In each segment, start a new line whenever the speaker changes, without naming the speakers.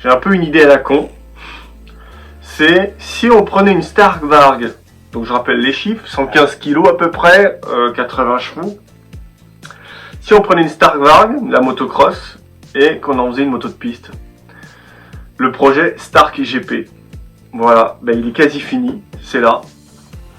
j'ai un peu une idée à la con. C'est si on prenait une Stark Varg, donc je rappelle les chiffres, 115 kg à peu près, 80 chevaux. Si on prenait une Stark Varg, la motocross, et qu'on en faisait une moto de piste. Le projet Stark GP. Voilà, ben il est quasi fini, c'est là.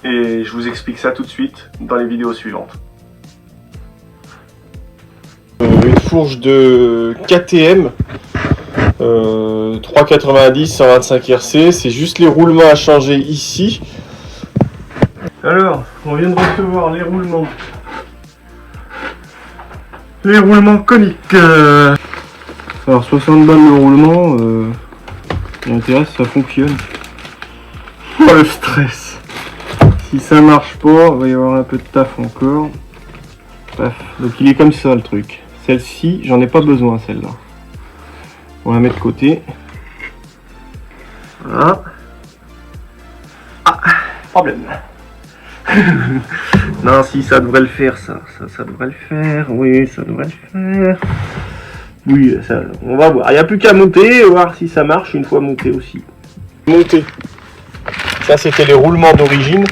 Et je vous explique ça tout de suite dans les vidéos suivantes. Une fourche de KTM 390 125 RC, c'est juste les roulements à changer ici. Alors, on vient de recevoir les roulements. Les roulements coniques. Alors 60 balles le roulement, l'intérêt ça fonctionne. Oh le stress. Si ça marche pas, il va y avoir un peu de taf encore. Bref, donc il est comme ça le truc. Celle-ci, j'en ai pas besoin celle-là. On va la mettre de côté. Voilà. Ah, problème. Non, si ça devrait le faire, ça devrait le faire. Oui, ça devrait le faire. Oui, ça, on va voir. Il n'y a plus qu'à monter, voir si ça marche une fois monté aussi. Monter. Ça, c'était les roulements d'origine.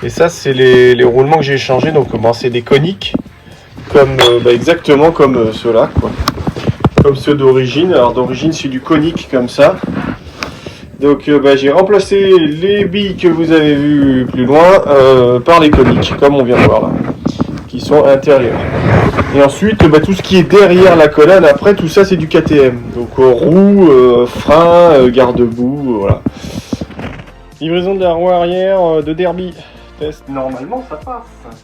Et ça, c'est les roulements que j'ai changés. Donc, bon, c'est des coniques. Comme, exactement comme ceux-là, quoi. Comme ceux d'origine. Alors, d'origine, c'est du conique comme ça. Donc, j'ai remplacé les billes que vous avez vues plus loin par les coniques, comme on vient de voir là, qui sont intérieures. Et ensuite, tout ce qui est derrière la colonne, après, tout ça, c'est du KTM. Donc, roues, freins, garde-boue, voilà. Livraison de la roue arrière de Derby. Test. Normalement, ça passe.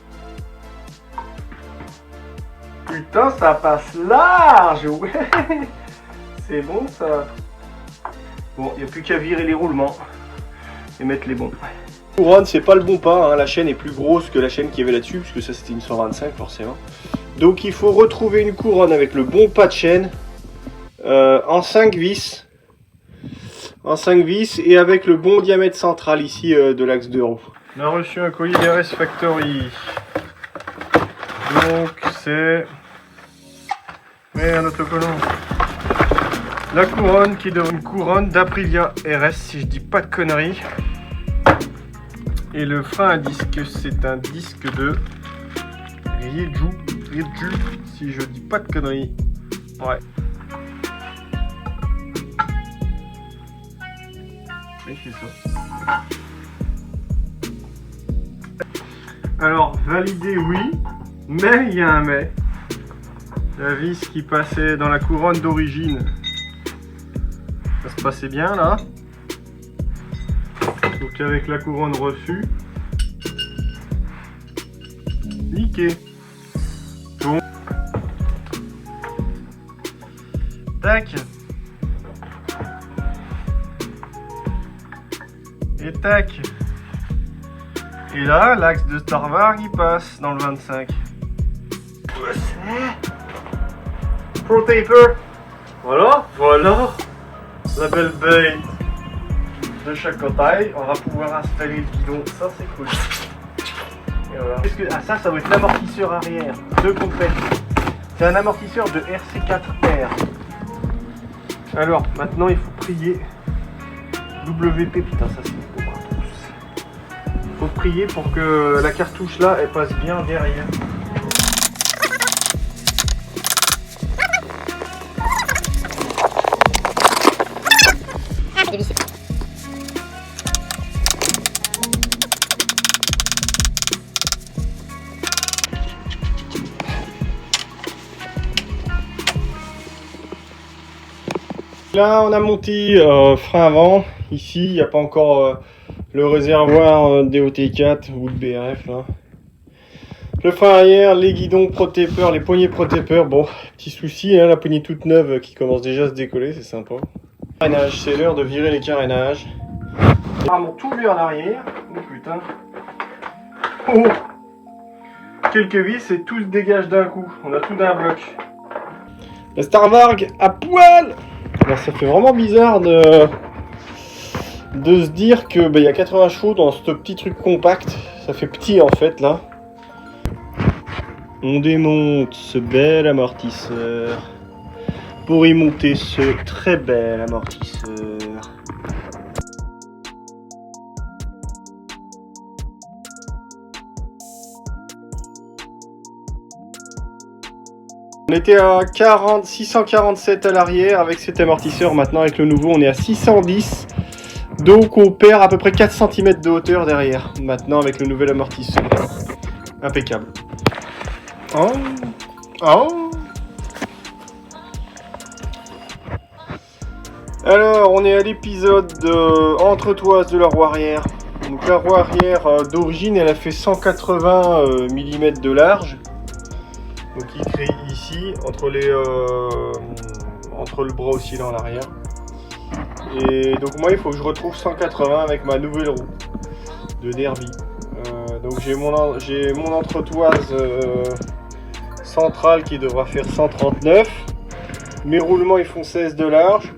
Putain, ça passe large, ouais. C'est bon, ça. Bon, il n'y a plus qu'à virer les roulements et mettre les bons. Couronne, c'est pas le bon pas, hein. La chaîne est plus grosse que la chaîne qu'il y avait là-dessus, puisque ça c'était une 125 forcément. Donc il faut retrouver une couronne avec le bon pas de chaîne en 5 vis. En 5 vis et avec le bon diamètre central ici de l'axe de roue. On a reçu un colis RS Factory. Donc c'est... Mais un autocollant. La couronne qui est une couronne d'Aprilia RS si je dis pas de conneries. Et le frein à disque, c'est un disque de Riju si je dis pas de conneries. Ouais. Oui, c'est ça. Alors, validé oui, mais il y a un mais. La vis qui passait dans la couronne d'origine. Ça se passait bien là. Donc avec la couronne reçue. Niqué. Bon. Tac. Et tac. Et là, l'axe de Stark Varg il passe dans le 25. Pro taper. Voilà, voilà. La belle baie de chaque côté. On va pouvoir installer le guidon. Ça, c'est cool. Et voilà. Ah, ça doit être l'amortisseur arrière de compète. C'est un amortisseur de RC4R. Alors, maintenant, il faut prier. WP, putain, ça c'est pour moi tous. Il faut prier pour que la cartouche là, elle passe bien derrière. Là, on a monté frein avant. Ici, il n'y a pas encore le réservoir DOT4 ou de BRF. Là. Le frein arrière, les guidons pro-taper, les poignées pro-taper. Bon, petit souci, hein, la poignée toute neuve qui commence déjà à se décoller, c'est sympa. Carénage, c'est l'heure de virer les carénages. Vraiment tout vers l'arrière. Oh putain. Oh, quelques vis et tout se dégage d'un coup. On a tout d'un bloc. La Stark Varg à poil. Alors ça fait vraiment bizarre de se dire que y a 80 chevaux dans ce petit truc compact. Ça fait petit en fait là. On démonte ce bel amortisseur. pour y monter ce très bel amortisseur. On était à 647 à l'arrière avec cet amortisseur. Maintenant avec le nouveau on est à 610. Donc on perd à peu près 4 cm de hauteur derrière. Maintenant avec le nouvel amortisseur. Impeccable. Oh. Oh. Alors on est à l'épisode entre-toise de la roue arrière. Donc la roue arrière d'origine elle a fait 180 mm de large. Donc il crée ici entre le bras oscillant à l'arrière. Et donc moi il faut que je retrouve 180 avec ma nouvelle roue de derby. Donc j'ai mon entretoise centrale qui devra faire 139. Mes roulements ils font 16 de large.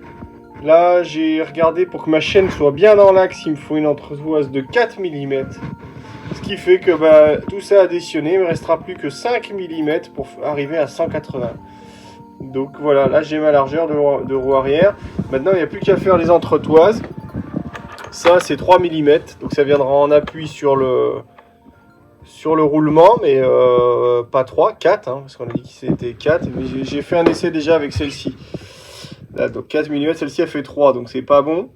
Là j'ai regardé pour que ma chaîne soit bien dans l'axe, il me faut une entretoise de 4 mm. Ce qui fait que tout ça additionné, il ne me restera plus que 5 mm pour arriver à 180. Donc voilà, là j'ai ma largeur de roue arrière. Maintenant il n'y a plus qu'à faire les entretoises. Ça c'est 3 mm, donc ça viendra en appui sur le roulement, mais pas 3, 4, hein, parce qu'on a dit que c'était 4. Mais j'ai fait un essai déjà avec celle-ci. Là, donc 4 mm, celle-ci a fait 3, donc c'est pas bon.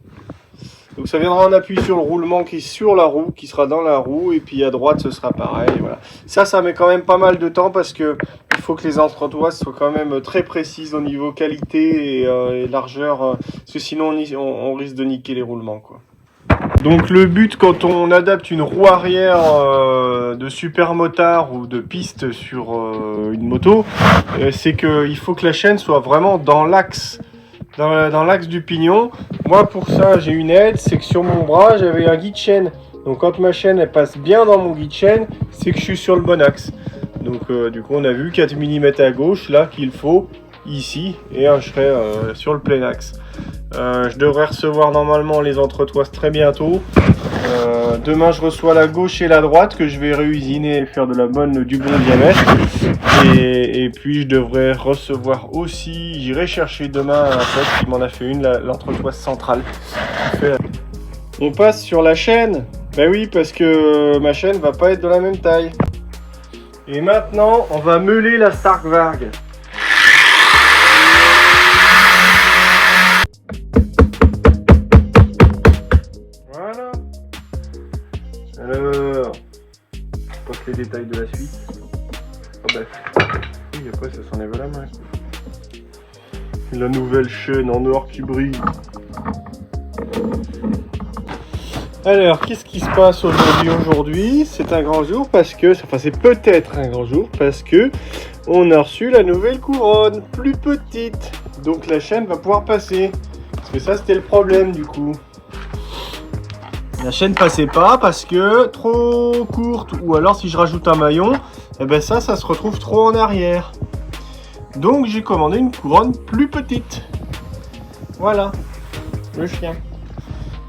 Donc ça viendra en appui sur le roulement qui est sur la roue, qui sera dans la roue, et puis à droite ce sera pareil. Voilà. Ça met quand même pas mal de temps parce que il faut que les entretoises soient quand même très précises au niveau qualité et largeur, parce que sinon on risque de niquer les roulements, quoi. Donc le but quand on adapte une roue arrière de supermotard ou de piste sur une moto, c'est qu'il faut que la chaîne soit vraiment dans l'axe. Dans l'axe du pignon. Moi pour ça j'ai une aide, c'est que sur mon bras j'avais un guide chaîne. Donc quand ma chaîne elle passe bien dans mon guide chaîne, c'est que je suis sur le bon axe. Donc du coup on a vu 4 mm à gauche là qu'il faut ici, et je serai sur le plein axe. Je devrais recevoir normalement les entretoises très bientôt. Demain je reçois la gauche et la droite que je vais réusiner et faire du bon diamètre. Et puis je devrais recevoir aussi, j'irai chercher demain un pote qui m'en a fait une, l'entretoise centrale. On passe sur la chaîne. Ben oui, parce que ma chaîne va pas être de la même taille. Et maintenant on va meuler la Starkvarg. Voilà. Alors, je passe les détails de la suite. Oh bah, oui, après ça s'enlève la main. La nouvelle chaîne en or qui brille. Alors, qu'est-ce qui se passe aujourd'hui? C'est un grand jour parce que, enfin c'est peut-être un grand jour parce que on a reçu la nouvelle couronne, plus petite. Donc la chaîne va pouvoir passer. Parce que ça c'était le problème du coup. La chaîne passait pas parce que trop courte, ou alors si je rajoute un maillon, et ben ça se retrouve trop en arrière. Donc j'ai commandé une couronne plus petite. Voilà, le chien.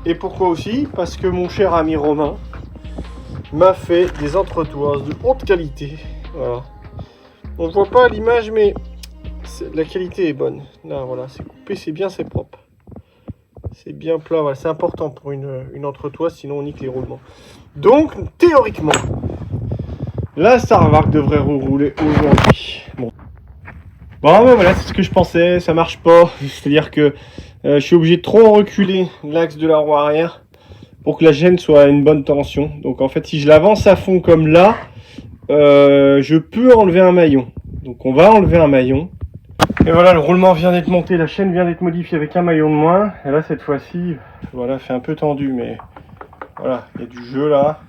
Et pourquoi aussi? Parce que mon cher ami Romain m'a fait des entretoises de haute qualité. Voilà. On ne voit pas à l'image, mais la qualité est bonne. Là, voilà, c'est coupé, c'est bien, c'est propre. C'est bien plat, voilà, c'est important pour une entretoise, sinon on nique les roulements. Donc, théoriquement, la Starkvarg devrait rouler aujourd'hui. Bon, mais voilà, c'est ce que je pensais, ça marche pas. C'est-à-dire que je suis obligé de trop reculer l'axe de la roue arrière pour que la chaîne soit à une bonne tension. Donc en fait, si je l'avance à fond comme là, je peux enlever un maillon. Donc on va enlever un maillon. Et voilà, le roulement vient d'être monté, la chaîne vient d'être modifiée avec un maillon de moins. Et là, cette fois-ci, voilà, fait un peu tendu, mais voilà, il y a du jeu là.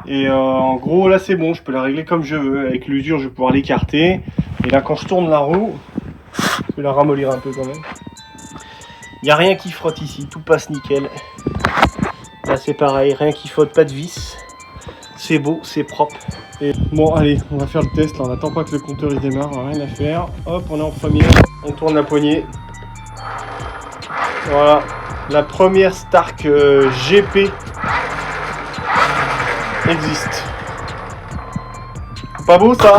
Et en gros, là, c'est bon, je peux la régler comme je veux. Avec l'usure, je vais pouvoir l'écarter. Et là, quand je tourne la roue, je vais la ramollir un peu quand même. Il n'y a rien qui frotte ici, tout passe nickel. Là, c'est pareil, rien qui frotte, pas de vis. C'est beau, c'est propre. Et bon, allez, on va faire le test. Là, on n'attend pas que le compteur il démarre, rien à faire. Hop, on est en première, on tourne la poignée. Voilà, la première Stark GP existe. Pas beau ça?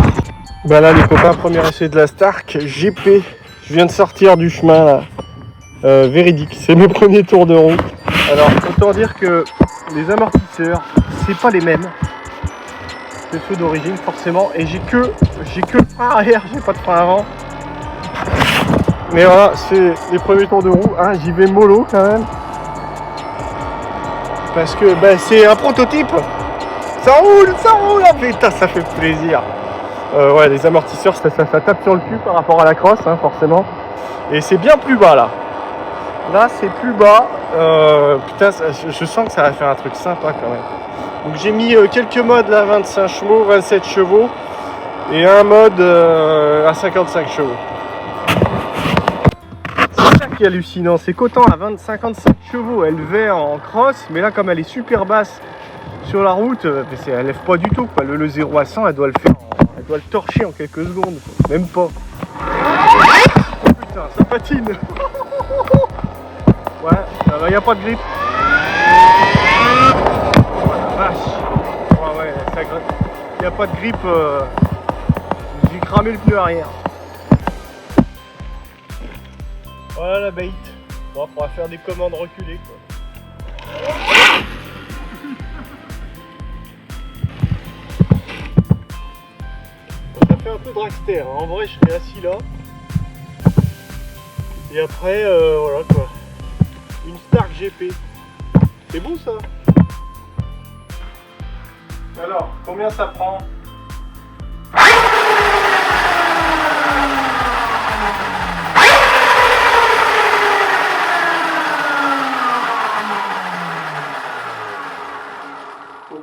Bah là les copains, premier essai de la Stark GP. Je Je viens de sortir du chemin là. Véridique, c'est mes premiers tours de roue. Alors autant dire que les amortisseurs, c'est pas les mêmes que ceux d'origine forcément. Et j'ai que le frein arrière, j'ai pas de frein avant. Mais voilà, c'est les premiers tours de roue. Hein, j'y vais mollo quand même. Parce que c'est un prototype. Ça roule, oh putain, ça fait plaisir. Ouais, les amortisseurs, ça tape sur le cul par rapport à la crosse, hein, forcément. Et c'est bien plus bas là. Là, c'est plus bas. Putain, je sens que ça va faire un truc sympa quand même. Donc j'ai mis quelques modes là, 25 chevaux, 27 chevaux. Et un mode à 55 chevaux. C'est ça qui est hallucinant, c'est qu'autant à 55 chevaux, elle va en cross, mais là, comme elle est super basse sur la route, elle lève pas du tout, quoi. Le 0 à 100, elle doit le faire, elle doit le torcher en quelques secondes, quoi. Même pas. Oh putain, ça patine. Ouais, il n'y a pas de grip. Oh la vache. Ouais, ça grippe. Il n'y a pas de grip. J'ai cramé le pneu arrière. Voilà la bait. Bon, on pourra faire des commandes reculées, quoi. Ça fait un peu dragster, hein. En vrai je serais assis là. Et après voilà quoi. Une Stark GP. C'est beau ça. Alors, combien ça prend ?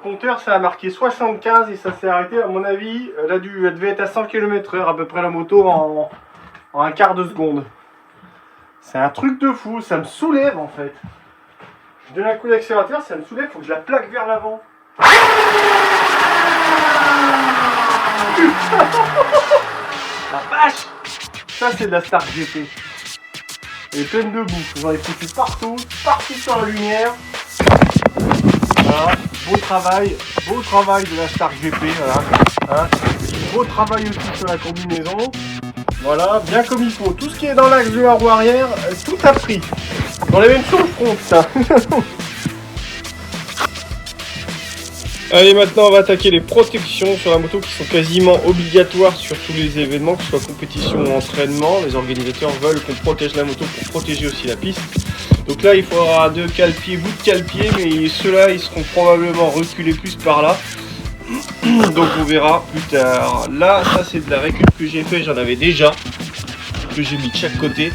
Compteur, ça a marqué 75 et ça s'est arrêté, à mon avis, elle devait être à 100 km/h à peu près la moto en un quart de seconde. C'est un truc de fou, ça me soulève en fait. Je donne un coup d'accélérateur, ça me soulève, faut que je la plaque vers l'avant. La vache! Ça c'est de la Stark GP. Elle est pleine de boue, j'en ai foutu partout sur la lumière. Voilà, beau travail de la Stark GP, voilà. Hein. Beau travail aussi sur la combinaison. Voilà, bien comme il faut. Tout ce qui est dans l'axe de la roue arrière, tout a pris. Dans les mêmes sur le front, ça. Allez, maintenant on va attaquer les protections sur la moto qui sont quasiment obligatoires sur tous les événements, que ce soit compétition ou entraînement. Les organisateurs veulent qu'on protège la moto pour protéger aussi la piste. Donc là il faudra deux cale-pieds, bout de cale-pied, mais ceux-là ils seront probablement reculés plus par là. Donc on verra plus tard. Là ça c'est de la récup que j'ai fait, j'en avais déjà, que j'ai mis de chaque côté.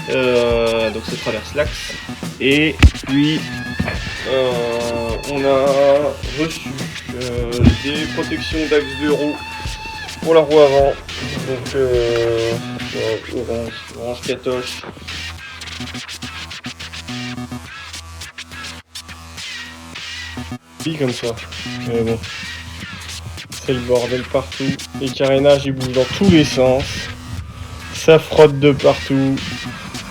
Donc ça traverse l'axe. Et puis on a reçu des protections d'axe de roue pour la roue avant. Donc orange catoche. Comme ça. Mais bon. C'est le bordel partout. Les carénages ils bougent dans tous les sens. Ça frotte de partout.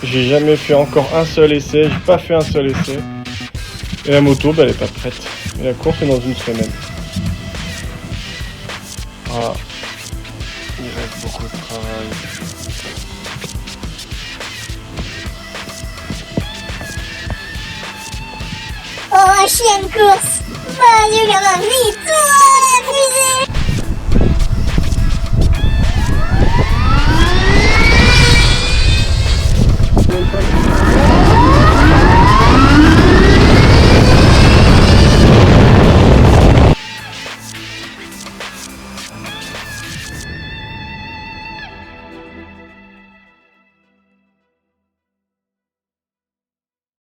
J'ai jamais fait encore un seul essai. J'ai pas fait un seul essai. Et la moto, elle est pas prête. Et la course est dans une semaine. Voilà. Il reste beaucoup de travail.
Oh, un chien de course! Mon Dieu, comment vite! Oh, la fusée!